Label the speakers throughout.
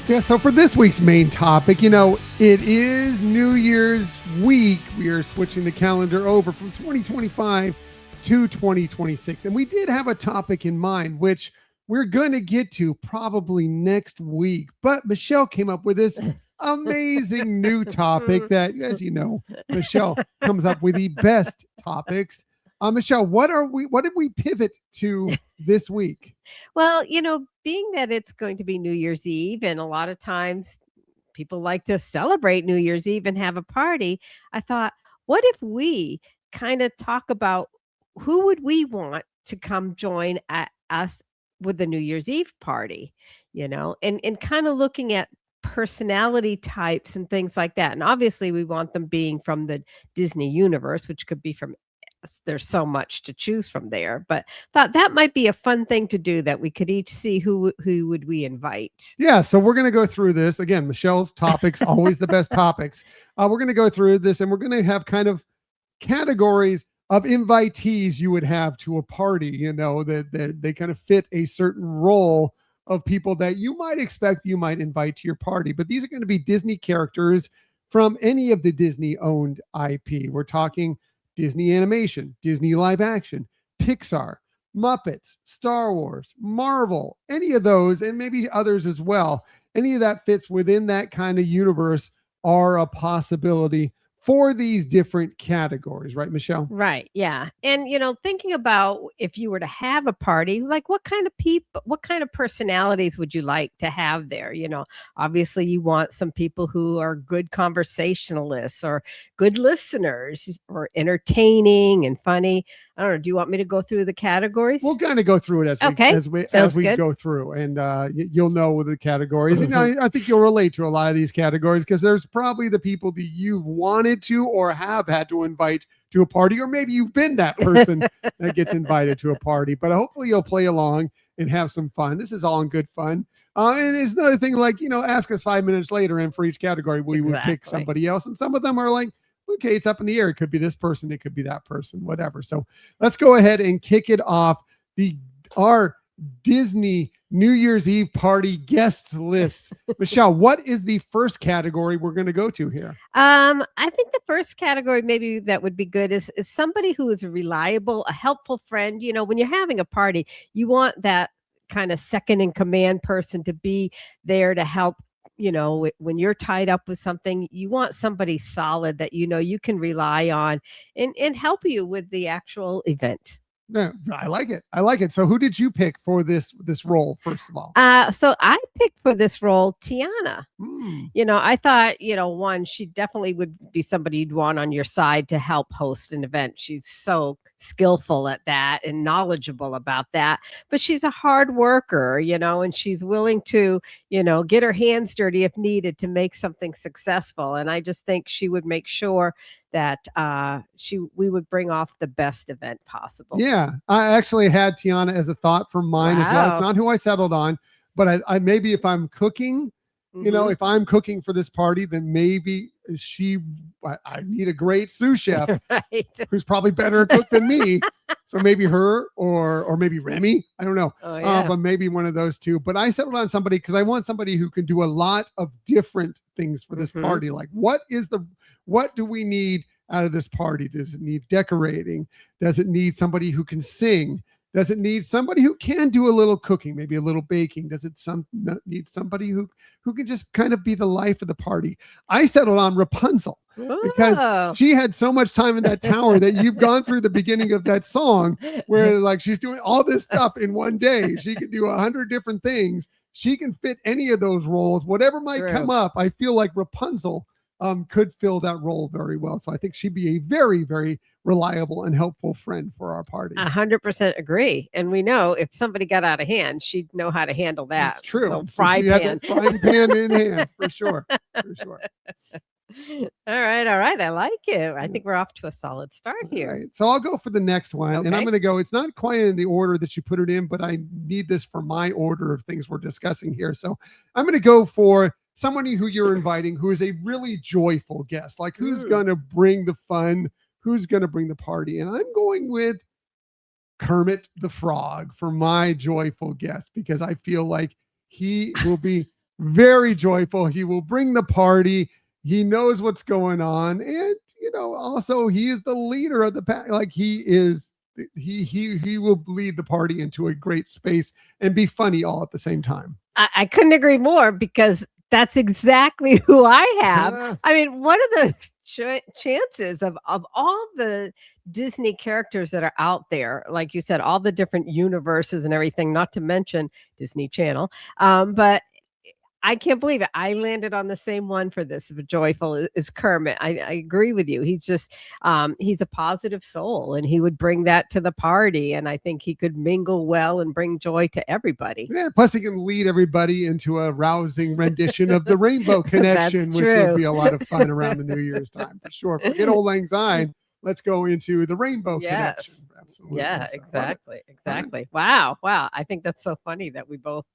Speaker 1: Yeah, so for this week's main topic, it is New Year's week. We are switching the calendar over from 2025 to 2026. And we did have a topic in mind, which we're going to get to probably next week. But Michelle came up with this amazing new topic that, as you know, Michelle comes up with the best topics. Michelle, what did we pivot to this week?
Speaker 2: Well, being that it's going to be New Year's Eve, and a lot of times people like to celebrate New Year's Eve and have a party, I thought, what if we kind of talk about who would we want to come join us with the New Year's Eve party, and kind of looking at personality types and things like that. And obviously we want them being from the Disney universe, which could be from there's so much to choose from there, but thought that might be a fun thing to do, that we could each see who would we invite.
Speaker 1: Yeah, so we're going to go through this again. Michelle's topics, always the best topics. We're going to go through this, and we're going to have kind of categories of invitees you would have to a party. That they kind of fit a certain role of people that you might expect you might invite to your party. But these are going to be Disney characters from any of the Disney-owned IP. We're talking Disney animation, Disney live action, Pixar, Muppets, Star Wars, Marvel, any of those, and maybe others as well. Any of that fits within that kind of universe are a possibility for these different categories, right, Michelle?
Speaker 2: Right. Yeah. And, thinking about if you were to have a party, like what kind of people, what kind of personalities would you like to have there? Obviously you want some people who are good conversationalists or good listeners or entertaining and funny. I don't know. Do you want me to go through the categories?
Speaker 1: We'll kind of go through it as we
Speaker 2: good.
Speaker 1: go through, and you'll know the categories. And I think you'll relate to a lot of these categories because there's probably the people that you've wanted to or have had to invite to a party, or maybe you've been that person that gets invited to a party. But hopefully you'll play along and have some fun. This is all in good fun. And it's another thing, like, ask us 5 minutes later, and for each category, we would pick somebody else. And some of them are like, okay, it's up in the air. It could be this person. It could be that person, whatever. So let's go ahead and kick it off. Our Disney New Year's Eve party guest list. Michelle, what is the first category we're going to go to here?
Speaker 2: I think the first category maybe that would be good is somebody who is reliable, a helpful friend. When you're having a party, you want that kind of second in command person to be there to help. When you're tied up with something, you want somebody solid that you can rely on and help you with the actual event.
Speaker 1: Yeah, I like it. So who did you pick for this role, first of all?
Speaker 2: So I picked for this role Tiana. I thought, one, she definitely would be somebody you'd want on your side to help host an event. She's so skillful at that and knowledgeable about that. But she's a hard worker, and she's willing to, get her hands dirty if needed to make something successful. And I just think she would make sure that we would bring off the best event possible.
Speaker 1: Yeah, I actually had Tiana as a thought for mine as well. It's not who I settled on, but I maybe if I'm cooking, if I'm cooking for this party, then maybe I need a great sous chef
Speaker 2: right,
Speaker 1: who's probably better at cook than me. So maybe her or maybe Remy. I don't know.
Speaker 2: Oh, yeah.
Speaker 1: But maybe one of those two. But I settled on somebody because I want somebody who can do a lot of different things for this party. Like what do we need out of this party? Does it need decorating? Does it need somebody who can sing? Does it need somebody who can do a little cooking, maybe a little baking? Does it need somebody who can just kind of be the life of the party? I settled on Rapunzel because she had so much time in that tower that you've gone through the beginning of that song where like she's doing all this stuff in one day. She can do 100 different things. She can fit any of those roles, whatever might come up. I feel like Rapunzel could fill that role very well. So I think she'd be a very, very reliable and helpful friend for our party.
Speaker 2: 100% agree. And we know if somebody got out of hand, she'd know how to handle that.
Speaker 1: That's true.
Speaker 2: Frying pan.
Speaker 1: Frying pan in hand, for sure.
Speaker 2: All right. I like it. I think we're off to a solid start here.
Speaker 1: Right. So I'll go for the next one.
Speaker 2: Okay.
Speaker 1: And I'm going to go, it's not quite in the order that you put it in, but I need this for my order of things we're discussing here. So I'm going to go for somebody who you're inviting who is a really joyful guest, like who's going to bring the fun, who's going to bring the party. And I'm going with Kermit the Frog for my joyful guest because I feel like he will be very joyful. He will bring the party. He knows what's going on, and also he is the leader of the pack. Like he will lead the party into a great space and be funny all at the same time.
Speaker 2: I couldn't agree more, because that's exactly who I have. I mean, what are the chances of all the Disney characters that are out there, like you said, all the different universes and everything, not to mention Disney Channel. But I can't believe it. I landed on the same one for this. Joyful is Kermit. I agree with you. He's just he's a positive soul, and he would bring that to the party. And I think he could mingle well and bring joy to everybody.
Speaker 1: Yeah. Plus, he can lead everybody into a rousing rendition of the Rainbow Connection, which would be a lot of fun around the New Year's time for sure. Forget Old Lang Syne. Let's go into the Rainbow Connection. Absolutely.
Speaker 2: Yeah. Exactly. Exactly. Wow. Wow. I think that's so funny that we both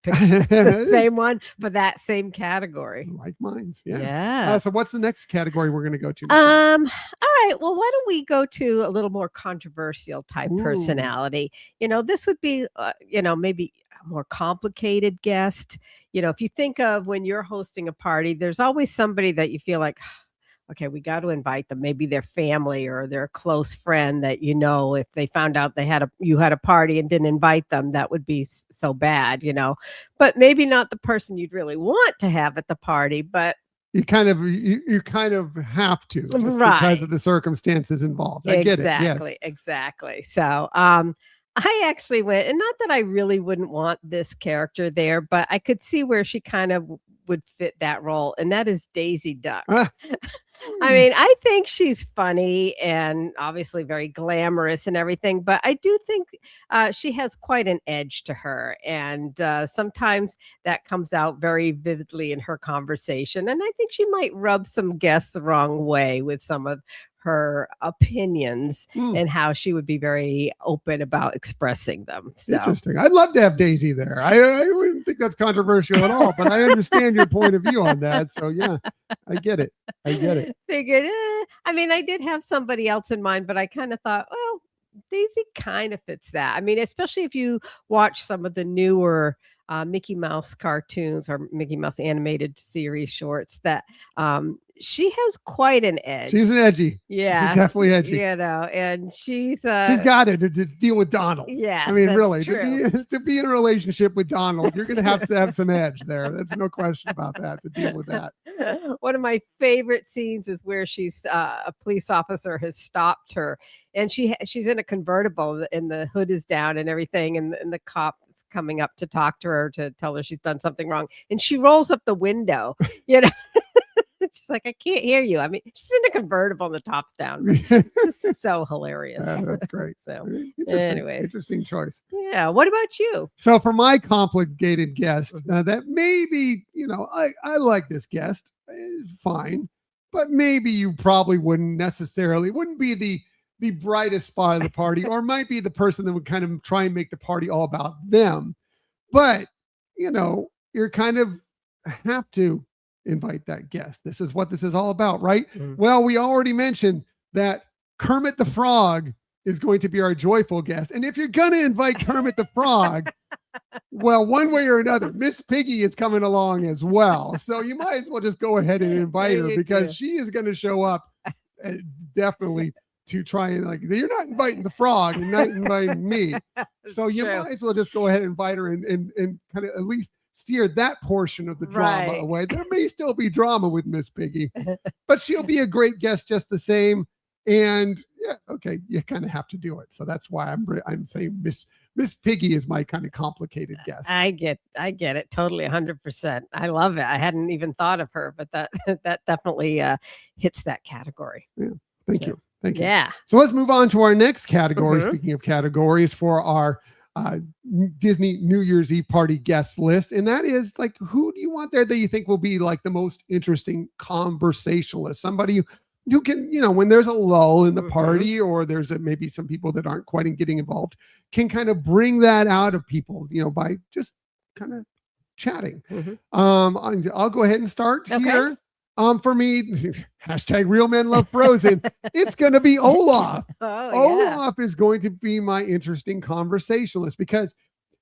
Speaker 2: the same one for that same category.
Speaker 1: Like minds. Yeah. So what's the next category we're going to go to?
Speaker 2: All right. Well, why don't we go to a little more controversial type personality? This would be, maybe a more complicated guest. If you think of when you're hosting a party, there's always somebody that you feel like, okay, we got to invite them. Maybe their family or their close friend that, if they found out you had a party and didn't invite them, that would be so bad, but maybe not the person you'd really want to have at the party, but
Speaker 1: you kind of have to, just because of the circumstances involved. I get it. Yes.
Speaker 2: Exactly. So, I actually went, and not that I really wouldn't want this character there, but I could see where she kind of would fit that role, and that is Daisy Duck. I mean, I think she's funny and obviously very glamorous and everything, but I do think she has quite an edge to her, and sometimes that comes out very vividly in her conversation, and I think she might rub some guests the wrong way with some of her opinions and how she would be very open about expressing them. So
Speaker 1: interesting. I'd love to have Daisy there. I wouldn't think that's controversial at all, but I understand your point of view on that. So yeah, I get it.
Speaker 2: Figured, I mean, I did have somebody else in mind, but I kind of thought, well, Daisy kind of fits that. I mean, especially if you watch some of the newer Mickey Mouse cartoons or Mickey Mouse animated series shorts, that she has quite an edge.
Speaker 1: She's edgy.
Speaker 2: Yeah.
Speaker 1: She's definitely edgy.
Speaker 2: And she's
Speaker 1: got it to deal with Donald.
Speaker 2: Yeah.
Speaker 1: I mean, really, to be in a relationship with Donald, you're going to have some edge there. There's no question about that, to deal with that.
Speaker 2: One of my favorite scenes is where she's a police officer has stopped her, and she's in a convertible and the hood is down and everything. And the cop is coming up to talk to her to tell her she's done something wrong. And she rolls up the window, It's like, I can't hear you. I mean, she's in a convertible and the top's down. It's just so hilarious.
Speaker 1: That's great.
Speaker 2: So,
Speaker 1: anyways, interesting choice.
Speaker 2: Yeah. What about you?
Speaker 1: So for my complicated guest, that maybe, I like this guest, fine, but maybe you probably wouldn't be the brightest spot of the party, or might be the person that would kind of try and make the party all about them. But, you're kind of have to invite that guest. This is what this is all about, right? Well, we already mentioned that Kermit the Frog is going to be our joyful guest. And if you're going to invite Kermit the Frog, well, one way or another, Miss Piggy is coming along as well. So you might as well just go ahead and invite her, because she is going to show up definitely to try and, like, you're not inviting the frog, you're not inviting me. So you might as well just go ahead and invite her and kind of at least steer that portion of the drama away. There may still be drama with Miss Piggy, but she'll be a great guest just the same. And yeah, okay, you kind of have to do it. So that's why I'm saying Miss Piggy is my kind of complicated guest.
Speaker 2: I get it totally, 100%. I love it. I hadn't even thought of her, but that definitely hits that category.
Speaker 1: Yeah, thank you.
Speaker 2: Yeah.
Speaker 1: So let's move on to our next category. Speaking of categories, for our Disney New Year's Eve party guest list, and that is, like, who do you want there that you think will be like the most interesting conversationalist? Somebody who can, when there's a lull in the party, or there's maybe some people that aren't quite getting involved, can kind of bring that out of people, by just kind of chatting. I'll go ahead and start here. For me, hashtag real men love Frozen. It's going to be Olaf. Olaf is going to be my interesting conversationalist, because,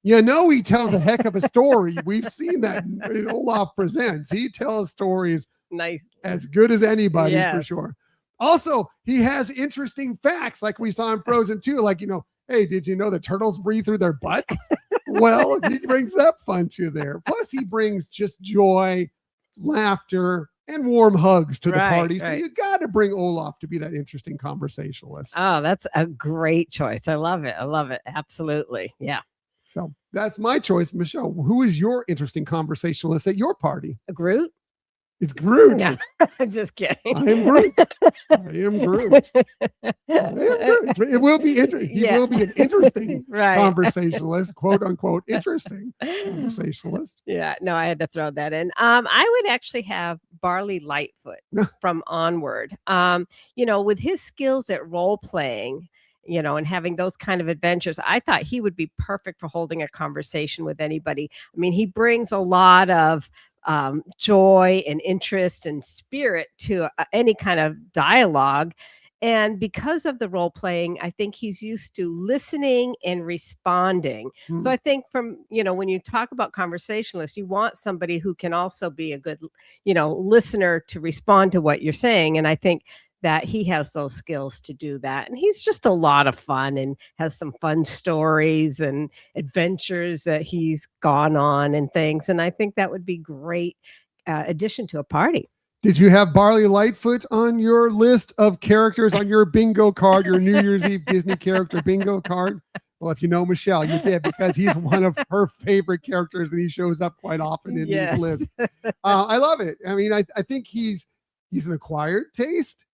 Speaker 1: You know, he tells a heck of a story. We've seen that in Olaf Presents. He tells stories
Speaker 2: Nice.
Speaker 1: as good as anybody for
Speaker 2: Yes.
Speaker 1: sure. Also, he has interesting facts like we saw in Frozen 2. Like, hey, did you know the turtles breathe through their butts? Well, he brings that fun to there. Plus, he brings just joy, laughter, and warm hugs to the party. So you got to bring Olaf to be that interesting conversationalist.
Speaker 2: Oh, that's a great choice. I love it. I love it. Absolutely. Yeah.
Speaker 1: So that's my choice. Michelle, who is your interesting conversationalist at your party?
Speaker 2: Groot?
Speaker 1: It's Groot.
Speaker 2: No, I'm just kidding.
Speaker 1: I am Groot. I am Groot. It will be interesting. He will be an interesting conversationalist, quote unquote, interesting conversationalist.
Speaker 2: Yeah, no, I had to throw that in. I would actually have Barley Lightfoot from Onward. With his skills at role playing, and having those kind of adventures, I thought he would be perfect for holding a conversation with anybody. I mean, he brings a lot of joy and interest and spirit to any kind of dialogue. And because of the role playing, I think he's used to listening and responding. So I think when you talk about conversationalists, you want somebody who can also be a good, listener to respond to what you're saying. And I think that he has those skills to do that. And he's just a lot of fun and has some fun stories and adventures that he's gone on and things. And I think that would be great addition to a party.
Speaker 1: Did you have Barley Lightfoot on your list of characters on your bingo card, your New Year's Eve Disney character bingo card? Well, if you know Michelle, you did, because he's one of her favorite characters and he shows up quite often in these lists. I love it. I mean, I think he's an acquired taste.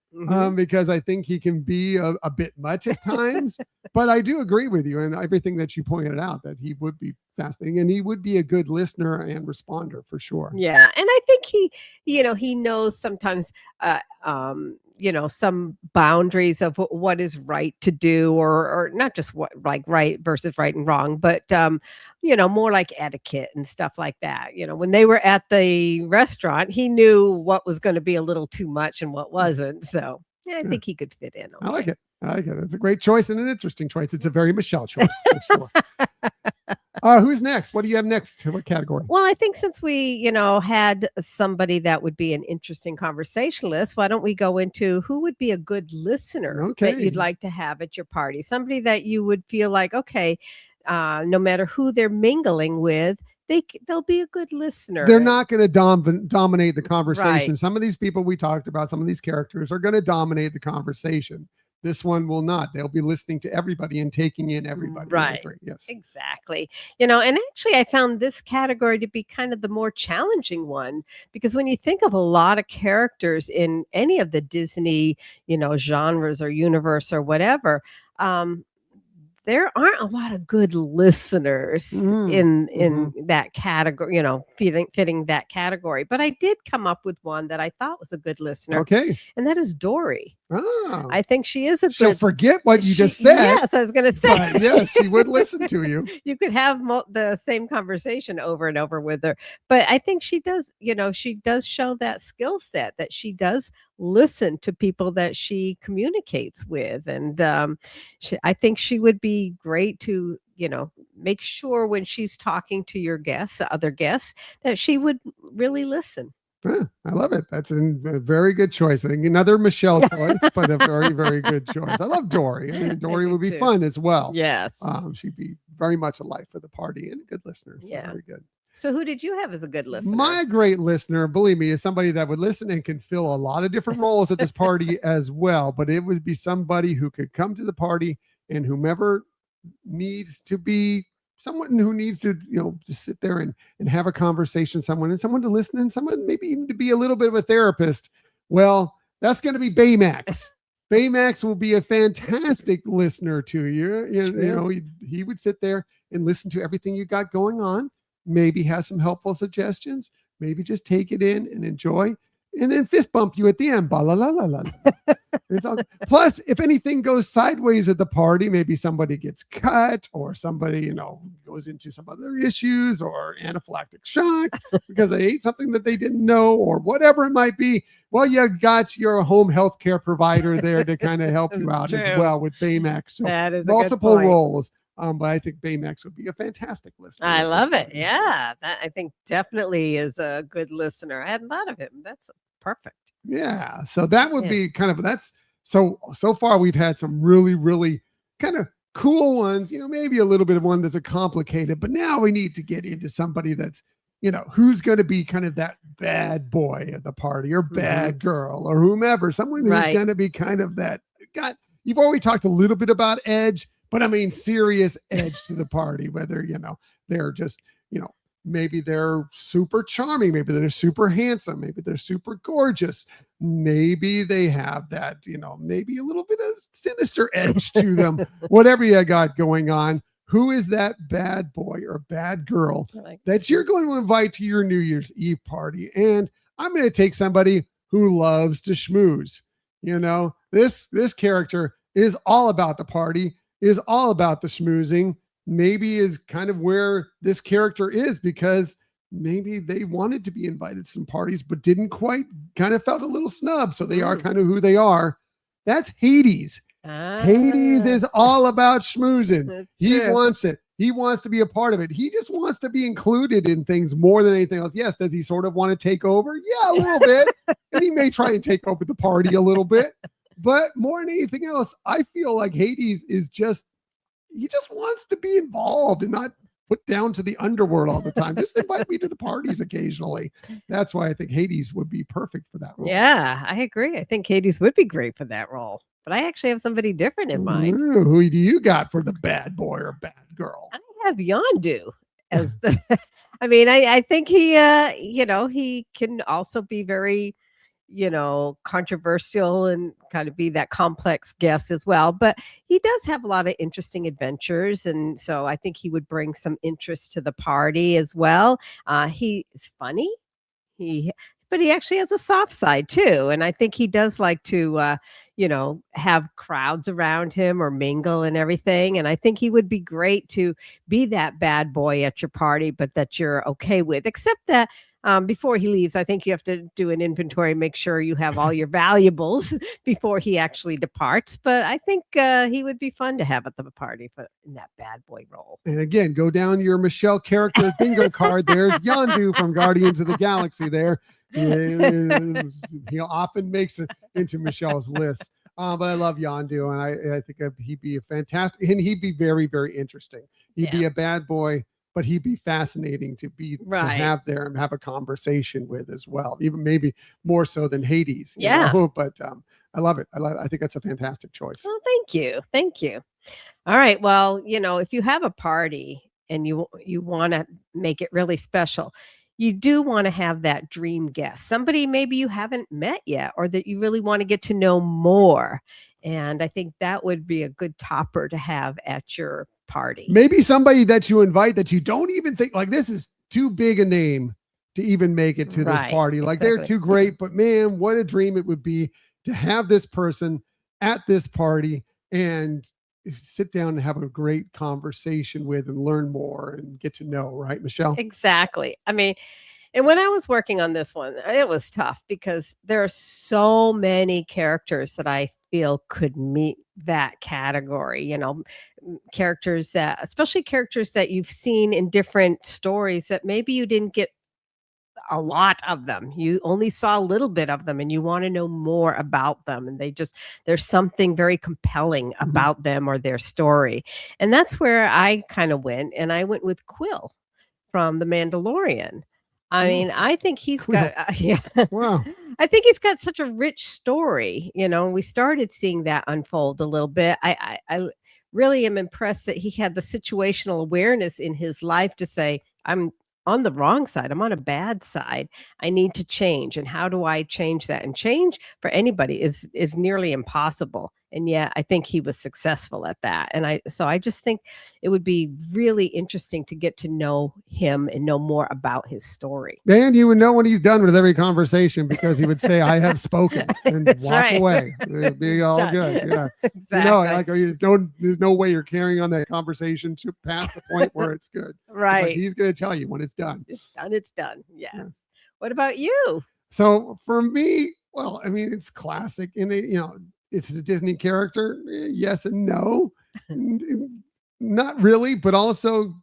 Speaker 1: Because I think he can be a bit much at times, but I do agree with you and everything that you pointed out, that he would be fascinating and he would be a good listener and responder for sure.
Speaker 2: Yeah, and I think he knows sometimes some boundaries of what is right to do, or not just what like right versus right and wrong, but more like etiquette and stuff like that. When they were at the restaurant, he knew what was going to be a little too much and what wasn't. So yeah, I think he could fit in. Okay.
Speaker 1: I like it. It's a great choice and an interesting choice. It's a very Michelle choice for sure. Who's next? What do you have next? What category?
Speaker 2: Well, I think since we, had somebody that would be an interesting conversationalist, why don't we go into who would be a good listener that you'd like to have at your party? Somebody that you would feel like, okay, no matter who they're mingling with, they'll be a good listener.
Speaker 1: They're not going to dominate the conversation. Some of these people we talked about, some of these characters are going to dominate the conversation. This one will not. They'll be listening to everybody and taking in everybody.
Speaker 2: Right. Yes. Exactly. And actually I found this category to be kind of the more challenging one, because when you think of a lot of characters in any of the Disney, genres or universe or whatever, there aren't a lot of good listeners in that category, fitting that category. But I did come up with one that I thought was a good listener.
Speaker 1: Okay.
Speaker 2: And that is Dory.
Speaker 1: Oh.
Speaker 2: I think she is a good...
Speaker 1: She'll forget what you just said.
Speaker 2: Yes, I was going to say.
Speaker 1: But yes, she would listen to you.
Speaker 2: You could have the same conversation over and over with her. But I think she does, she does show that skill set, that she does listen to people that she communicates with. And I think she would be great to, make sure when she's talking to your guests, other guests, that she would really listen.
Speaker 1: Yeah, I love it. That's a very good choice. I think another Michelle choice, but a very, very good choice. I love Dory. I mean, Dory would be fun as well.
Speaker 2: Yes.
Speaker 1: She'd be very much a light for the party and a good listener. So very good.
Speaker 2: So who did you have as a good listener?
Speaker 1: My great listener, believe me, is somebody that would listen and can fill a lot of different roles at this party as well. But it would be somebody who could come to the party, and whomever needs to be someone who needs to, just sit there and have a conversation, someone to listen, and someone maybe even to be a little bit of a therapist. Well, that's going to be Baymax. Baymax will be a fantastic listener to you. He would sit there and listen to everything you got going on, maybe have some helpful suggestions, maybe just take it in and enjoy, and then fist bump you at the end. Plus, if anything goes sideways at the party, maybe somebody gets cut or somebody, goes into some other issues or anaphylactic shock because they ate something that they didn't know or whatever it might be. Well, you got your home health care provider there to kind of help you out as well with Baymax. So
Speaker 2: that is
Speaker 1: multiple roles. But I think Baymax would be a fantastic listener
Speaker 2: I
Speaker 1: at this
Speaker 2: love it.
Speaker 1: party.
Speaker 2: Yeah, that I think definitely is a good listener. I hadn't thought of him. That's perfect.
Speaker 1: Yeah. So that would
Speaker 2: Yeah.
Speaker 1: be kind of that's so far we've had some really, really kind of cool ones, maybe a little bit of one that's a complicated, but now we need to get into somebody that's, who's going to be kind of that bad boy at the party or
Speaker 2: Mhm.
Speaker 1: bad girl or whomever, someone who's
Speaker 2: Right.
Speaker 1: going to be kind of that got, you've already talked a little bit about edge, but I mean serious edge to the party, whether, they're just, maybe they're super charming, maybe they're super handsome, maybe they're super gorgeous, maybe they have that, maybe a little bit of sinister edge to them, whatever you got going on. Who is that bad boy or bad girl
Speaker 2: Like,
Speaker 1: that you're going to invite to your New Year's Eve party? And I'm going to take somebody who loves to schmooze. This character is all about the party, is all about the schmoozing. Maybe is kind of where this character is, because maybe they wanted to be invited to some parties but didn't quite, kind of felt a little snub, so they are kind of who they are. That's Hades. Hades
Speaker 2: ah,
Speaker 1: is all about schmoozing.
Speaker 2: that's
Speaker 1: He
Speaker 2: true.
Speaker 1: wants it. He wants to be a part of it. He just wants to be included in things more than anything else. Yes, does he sort of want to take over? Yeah, a little bit. And he may try and take over the party a little bit. But more than anything else, I feel like Hades is just, he just wants to be involved and not put down to the underworld all the time. Just invite me to the parties occasionally. That's why I think Hades would be perfect for that role.
Speaker 2: Yeah, I agree. I think Hades would be great for that role. But I actually have somebody different in mind.
Speaker 1: Ooh, who do you got for the bad boy or bad girl?
Speaker 2: I have Yondu as the I mean, I think he he can also be very, controversial and kind of be that complex guest as well. But he does have a lot of interesting adventures. And so I think he would bring some interest to the party as well. He's funny. He but he actually has a soft side too, and I think he does like to, have crowds around him or mingle and everything, and I think he would be great to be that bad boy at your party, but that you're okay with, except that, before he leaves, I think you have to do an inventory, make sure you have all your valuables before he actually departs, but I think, he would be fun to have at the party for in that bad boy role.
Speaker 1: And again, go down your Michelle character bingo card. There's Yondu from Guardians of the Galaxy there. He often makes it into Michelle's list. But I love Yondu, and I think he'd be a fantastic, and he'd be very, very interesting. He'd be
Speaker 2: Yeah.
Speaker 1: a bad boy, but he'd be fascinating to
Speaker 2: Right.
Speaker 1: have there and have a conversation with as well, even maybe more so than Hades.
Speaker 2: Yeah.
Speaker 1: But I love it. I think that's a fantastic choice.
Speaker 2: Well, thank you. Thank you. All right. Well, if you have a party and you want to make it really special, you do want to have that dream guest, somebody maybe you haven't met yet or that you really want to get to know more. And I think that would be a good topper to have at your party.
Speaker 1: Maybe somebody that you invite that you don't even think, like, this is too big a name to even make it to this
Speaker 2: Right,
Speaker 1: party. Like, they're
Speaker 2: exactly.
Speaker 1: too great, but man, what a dream it would be to have this person at this party and sit down and have a great conversation with and learn more and get to know, right, Michelle?
Speaker 2: Exactly. I mean, and when I was working on this one, it was tough because there are so many characters that I feel could meet that category, characters that, especially characters that you've seen in different stories that maybe you didn't get a lot of them. You only saw a little bit of them and you want to know more about them. And there's something very compelling about them or their story. And that's where I kind of went. And I went with Quill from The Mandalorian. I mean, I think he's got, yeah.
Speaker 1: Wow.
Speaker 2: I think he's got such a rich story. We started seeing that unfold a little bit. I really am impressed that he had the situational awareness in his life to say, I'm on the wrong side. I'm on a bad side. I need to change. And how do I change that? And change for anybody is nearly impossible. And yet I think he was successful at that. And I just think it would be really interesting to get to know him and know more about his story.
Speaker 1: And you would know when he's done with every conversation because he would say, I have spoken, and
Speaker 2: That's
Speaker 1: walk
Speaker 2: right.
Speaker 1: away. It'd be all
Speaker 2: Done.
Speaker 1: good. Yeah.
Speaker 2: Exactly.
Speaker 1: There's no way you're carrying on that conversation to past the point where it's good. It's like
Speaker 2: Right.
Speaker 1: he's going to tell you when it's done.
Speaker 2: It's done. It's done. Yes.
Speaker 1: Yeah.
Speaker 2: What about you?
Speaker 1: So for me, well, I mean, it's classic, and it's a Disney character. Yes and no. not really, but also,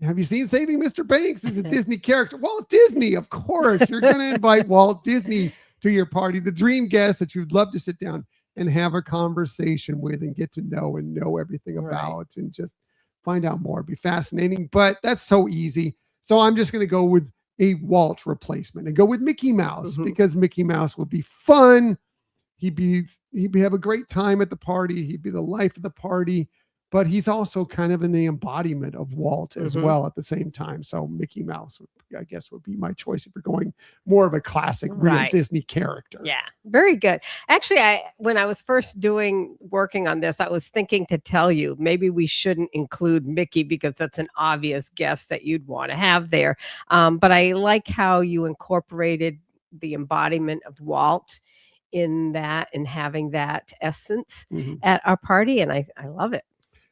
Speaker 1: have you seen Saving Mr. Banks? It's a Disney character. Walt Disney, of course. You're going to invite Walt Disney to your party, the dream guest that you'd love to sit down and have a conversation with and get to know and know everything about and just find out more. It'd be fascinating, but that's so easy. So I'm just going to go with a Walt replacement and go with Mickey Mouse because Mickey Mouse would be fun. He'd have a great time at the party. He'd be the life of the party. But he's also kind of in the embodiment of Walt as well at the same time. So Mickey Mouse, I guess, would be my choice if we're going more of a classic real Disney character.
Speaker 2: Yeah, very good. Actually, when I was first working on this, I was thinking to tell you maybe we shouldn't include Mickey because that's an obvious guest that you'd want to have there. But I like how you incorporated the embodiment of Walt in that and having that essence at our party. And I love it.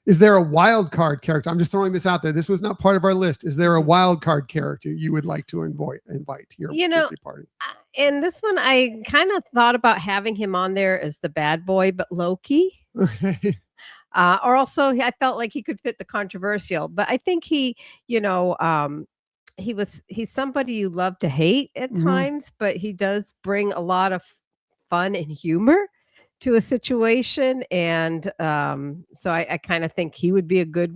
Speaker 1: Is there a wild card character? I'm just throwing this out there. This was not part of our list. Is there a wild card character you would like to invite to your birthday party?
Speaker 2: And this one, I kind of thought about having him on there as the bad boy, but Loki. Or also, I felt like he could fit the controversial. But I think he's somebody you love to hate at times, but he does bring a lot of fun and humor to a situation, and so I kind of think he would be a good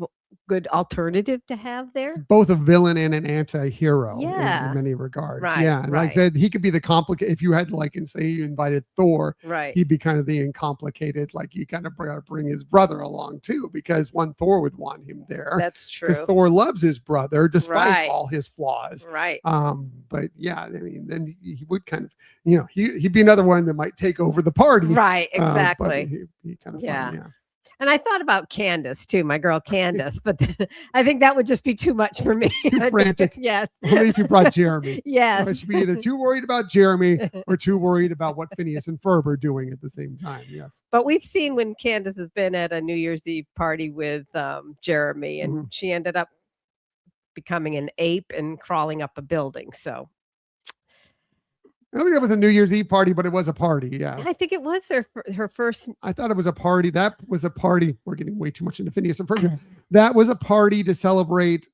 Speaker 2: alternative to have there.
Speaker 1: He's both a villain and an anti-hero in many regards. Like that, he could be the complicated. If you had say you invited Thor, he'd be kind of the uncomplicated. Like you kind of bring his brother along too, because Thor would want him there.
Speaker 2: That's true.
Speaker 1: Because Thor loves his brother despite all his flaws. But yeah, I mean, then he would kind of, he'd be another one that might take over the party.
Speaker 2: Right. Exactly.
Speaker 1: He kind of fun,
Speaker 2: And I thought about Candace too, my girl Candace, but I think that would just be too much for me.
Speaker 1: Too frantic.
Speaker 2: Yes.
Speaker 1: Only if you brought Jeremy.
Speaker 2: Yes.
Speaker 1: I should be either too worried about Jeremy or too worried about what Phineas and Ferb are doing at the same time. Yes.
Speaker 2: But we've seen when Candace has been at a New Year's Eve party with Jeremy, and she ended up becoming an ape and crawling up a building. So
Speaker 1: I don't think that was a New Year's Eve party, but it was a party. Yeah.
Speaker 2: I think it was her first.
Speaker 1: I thought it was a party. That was a party. We're getting way too much into Phineas and Ferb. That was a party to celebrate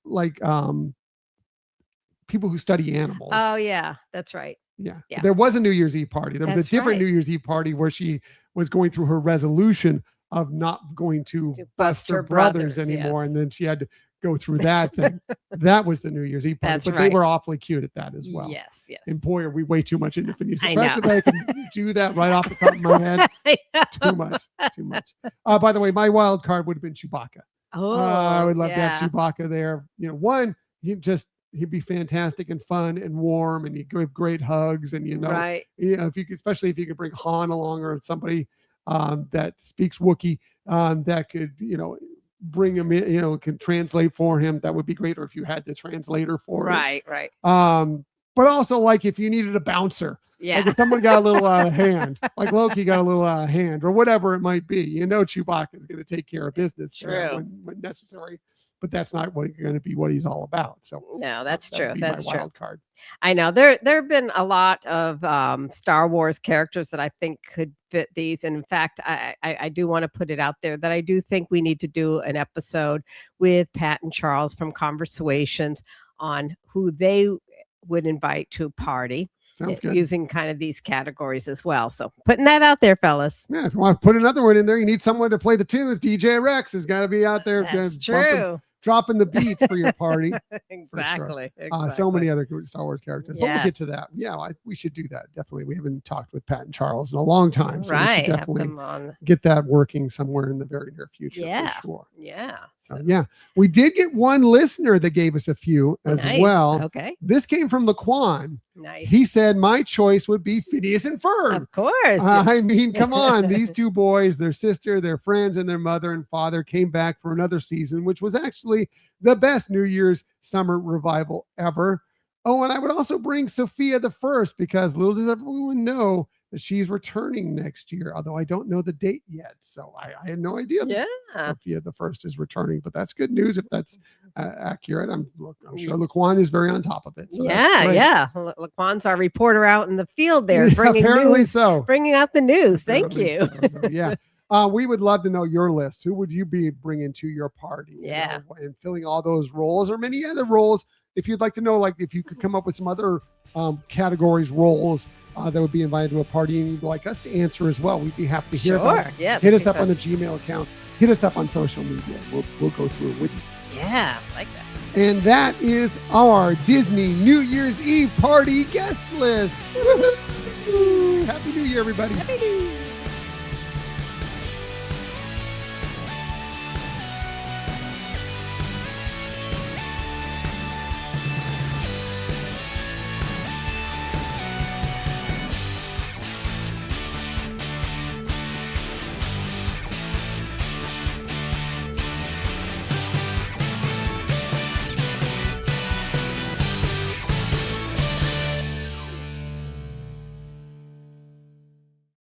Speaker 1: people who study animals.
Speaker 2: Oh yeah, that's right.
Speaker 1: Yeah. There was a New Year's Eve party. There was a different New Year's Eve party where she was going through her resolution of not going to bust her brothers anymore. And then she had to go through that thing. That was the New Year's Eve party. But they were awfully cute at that as well.
Speaker 2: Yes.
Speaker 1: And boy, are we way too much into Phineas.
Speaker 2: I
Speaker 1: The fact that I can do that right off the top of my head. Too much. By the way, my wild card would have been Chewbacca. I would love to have Chewbacca there. He'd be fantastic and fun and warm, and he'd give great hugs. And especially if you could bring Han along or somebody that speaks Wookiee, that could bring him in, can translate for him, that would be great. Or if you had the translator for it.
Speaker 2: Right.
Speaker 1: But also if you needed a bouncer, like if someone got a little hand, like Loki got a little hand or whatever it might be, Chewbacca is going to take care of business when necessary. But that's not going to be what he's all about. So
Speaker 2: no, that's true. That's
Speaker 1: my wild card.
Speaker 2: I know there have been a lot of Star Wars characters that I think could fit these. And in fact, I do want to put it out there that I do think we need to do an episode with Pat and Charles from Conversations on who they would invite to a party.
Speaker 1: Sounds good.
Speaker 2: Using kind of these categories as well. So putting that out there, fellas.
Speaker 1: Yeah, if you want to put another one in there, you need someone to play the tunes. DJ Rex has got to be out there.
Speaker 2: That's true.
Speaker 1: Dropping the beat for your party.
Speaker 2: Exactly.
Speaker 1: So many other Star Wars characters. But we'll get to that. Yeah, we should do that. Definitely. We haven't talked with Pat and Charles in a long time. So we should definitely get that working somewhere in the very near future. For sure.
Speaker 2: Yeah.
Speaker 1: So we did get one listener that gave us a few as well.
Speaker 2: Okay.
Speaker 1: This came from Laquan.
Speaker 2: Nice.
Speaker 1: He said, my choice would be Phineas and Ferb.
Speaker 2: Of course.
Speaker 1: I mean, come on. These two boys, their sister, their friends, and their mother and father came back for another season, which was actually the best New Year's summer revival ever. Oh, and I would also bring Sophia the First, because little does everyone know that she's returning next year, although I don't know the date yet. So I had no idea that Sophia the First is returning, but that's good news if that's accurate. I'm sure Laquan is very on top of it. So
Speaker 2: Laquan's our reporter out in the field there, bringing
Speaker 1: apparently
Speaker 2: news,
Speaker 1: so
Speaker 2: bringing out the news. Thank you.
Speaker 1: Yeah. We would love to know your list. Who would you be bringing to your party?
Speaker 2: Yeah.
Speaker 1: And filling all those roles or many other roles. If you'd like to know, like if you could come up with some other categories, roles that would be invited to a party and you'd like us to answer as well, we'd be happy to hear about it.
Speaker 2: Yeah.
Speaker 1: Hit us up on the Gmail account. Hit us up on social media. We'll go through it with you.
Speaker 2: Yeah, I like that.
Speaker 1: And that is our Disney New Year's Eve party guest list. Happy New Year, everybody.
Speaker 2: Happy New Year.